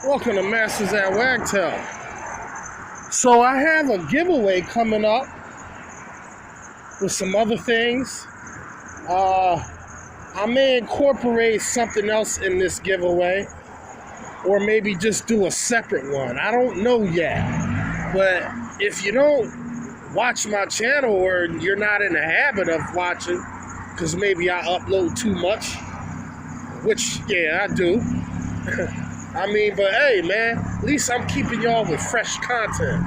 Welcome to Masters at Wagtail. So I have a giveaway coming up with some other things. I may incorporate something else in this giveaway, or maybe just do a separate one. I don't know yet. But if you don't watch my channel, or you're not in the habit of watching, because maybe I upload too much, which, yeah, I do. I mean, but hey, man, at least I'm keeping y'all with fresh content,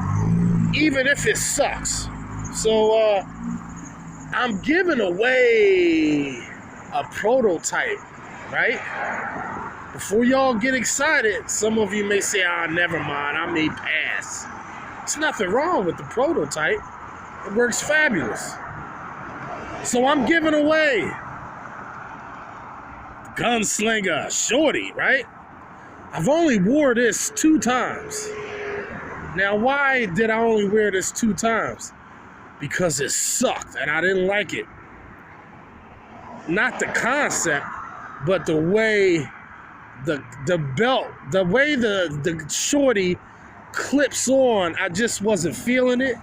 even if it sucks. So, I'm giving away a prototype, right? Before y'all get excited, some of you may say, never mind, I may pass. There's nothing wrong with the prototype. It works fabulous. So I'm giving away Gunslinger Shorty, right? I've only wore this 2 times. Now, why did I only wear this 2 times? Because it sucked and I didn't like it. Not the concept, but the way the belt, the way the shorty clips on, I just wasn't feeling it.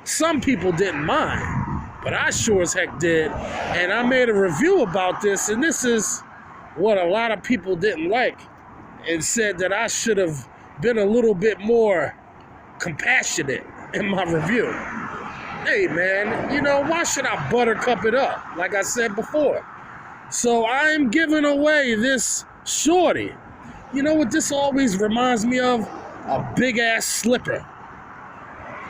Some people didn't mind, but I sure as heck did. And I made a review about this, and this is what a lot of people didn't like, and said that I should have been a little bit more compassionate in my review. Hey man, you know, why should I buttercup it up, like I said before? So I'm giving away this shorty. You know what this always reminds me of? A big ass slipper.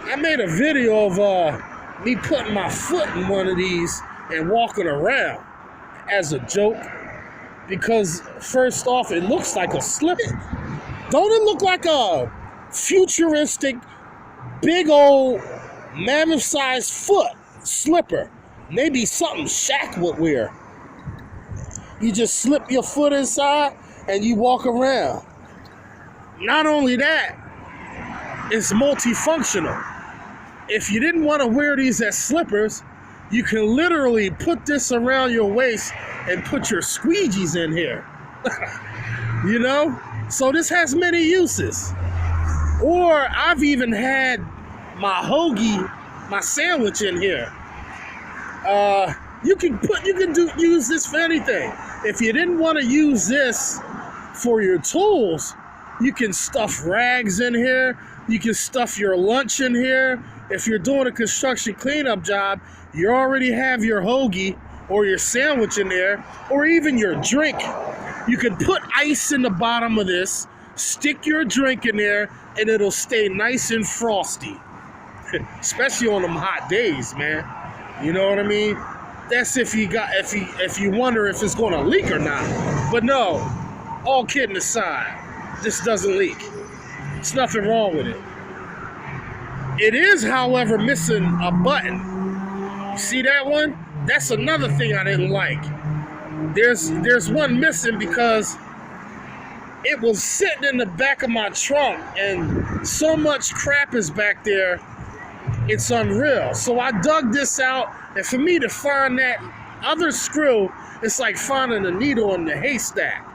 I made a video of me putting my foot in one of these and walking around as a joke. Because first off, it looks like a slipper. Don't it look like a futuristic, big old, mammoth-sized foot slipper? Maybe something Shaq would wear. You just slip your foot inside and you walk around. Not only that, it's multifunctional. If you didn't want to wear these as slippers, you can literally put this around your waist and put your squeegees in here. You know? So this has many uses. Or I've even had my hoagie, my sandwich in here. You can use this for anything. If you didn't want to use this for your tools, you can stuff rags in here. You can stuff your lunch in here. If you're doing a construction cleanup job, you already have your hoagie or your sandwich in there, or even your drink. You can put ice in the bottom of this, stick your drink in there, and it'll stay nice and frosty. Especially on them hot days, man. You know what I mean? That's if you wonder if it's gonna leak or not. But no, all kidding aside, this doesn't leak. There's nothing wrong with it. It is, however, missing a button. You see that one? That's another thing I didn't like. There's one missing because it was sitting in the back of my trunk and so much crap is back there, it's unreal. So I dug this out, and for me to find that other screw, it's like finding a needle in the haystack.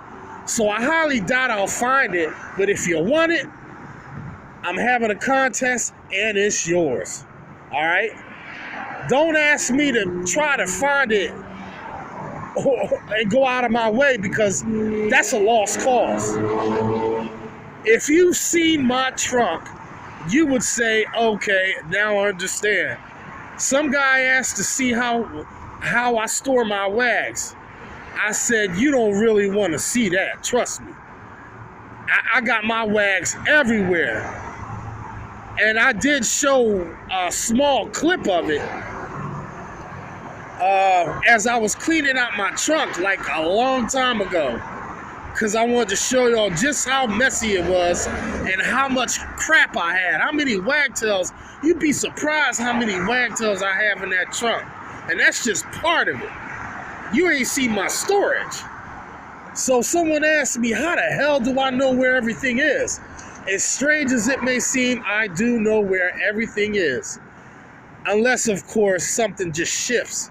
So I highly doubt I'll find it, but if you want it, I'm having a contest and it's yours. All right? Don't ask me to try to find it and go out of my way, because that's a lost cause. If you've seen my trunk, you would say, okay, now I understand. Some guy asked to see how I store my wags. I said, you don't really want to see that, trust me. I got my wags everywhere. And I did show a small clip of it as I was cleaning out my trunk like a long time ago, because I wanted to show y'all just how messy it was and how much crap I had. How many wagtails? You'd be surprised how many wagtails I have in that trunk. And that's just part of it. You ain't seen my storage. So someone asked me, how the hell do I know where everything is? As strange as it may seem, I do know where everything is. Unless, of course, something just shifts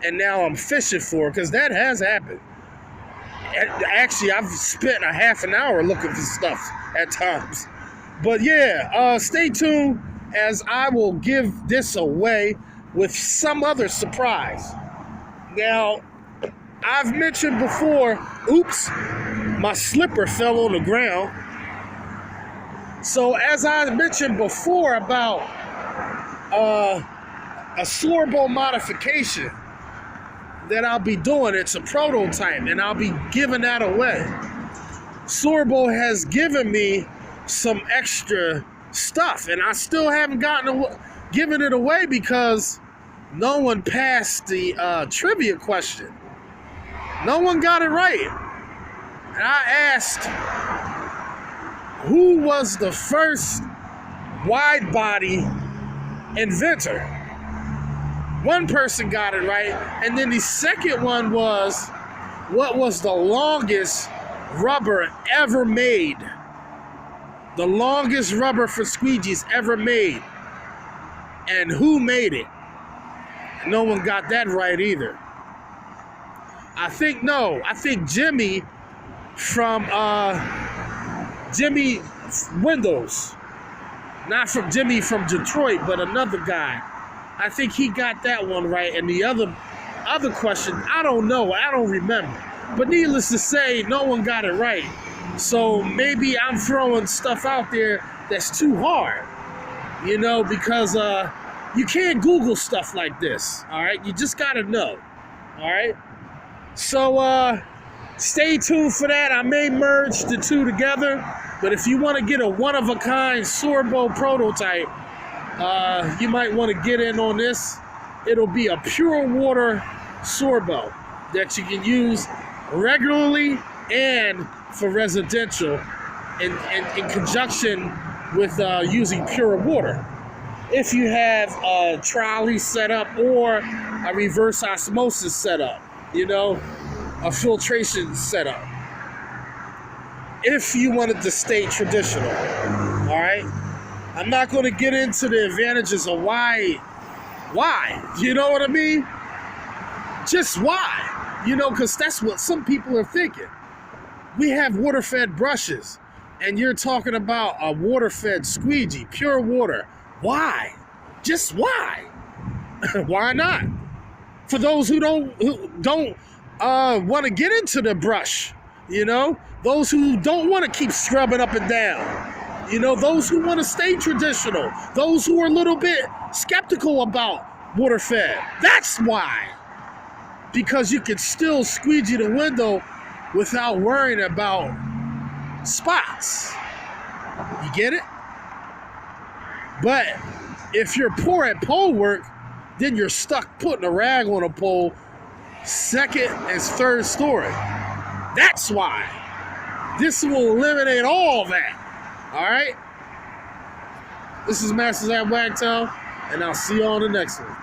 and now I'm fishing for it, because that has happened. Actually, I've spent a half an hour looking for stuff at times. But yeah, stay tuned as I will give this away with some other surprise. Now, I've mentioned before, oops, my slipper fell on the ground. So as I mentioned before about a Sorbo modification that I'll be doing, it's a prototype, and I'll be giving that away. Sorbo has given me some extra stuff, and I still haven't given it away because no one passed the trivia question. No one got it right. And I asked, who was the first wide-body inventor? One person got it right, and then the second one was, what was the longest rubber ever made? The longest rubber for squeegees ever made. And who made it? No one got that right either. I think Jimmy from Jimmy Windows. Not from Jimmy from Detroit, but another guy. I think he got that one right. And the other question, I don't know. I don't remember. But needless to say, no one got it right. So maybe I'm throwing stuff out there that's too hard. You know, because you can't Google stuff like this. All right? You just got to know. All right? So stay tuned for that. I may merge the two together. But if you want to get a one-of-a-kind Sorbo prototype, you might want to get in on this. It'll be a pure water Sorbo that you can use regularly and for residential in conjunction with using pure water. If you have a trolley set up or a reverse osmosis setup, you know, a filtration setup. If you wanted to stay traditional, all right? I'm not going to get into the advantages of why, you know what I mean? Just why, you know, because that's what some people are thinking. We have water-fed brushes, and you're talking about a water-fed squeegee, pure water. Why? Just why? Why not? For those who don't want to get into the brush, you know, those who don't want to keep scrubbing up and down. You know, those who want to stay traditional. Those who are a little bit skeptical about water-fed. That's why. Because you can still squeegee the window without worrying about spots. You get it? But if you're poor at pole work, then you're stuck putting a rag on a pole second and third story. That's why. This will eliminate all that. All right? This is Masters at Wagtail, and I'll see you on the next one.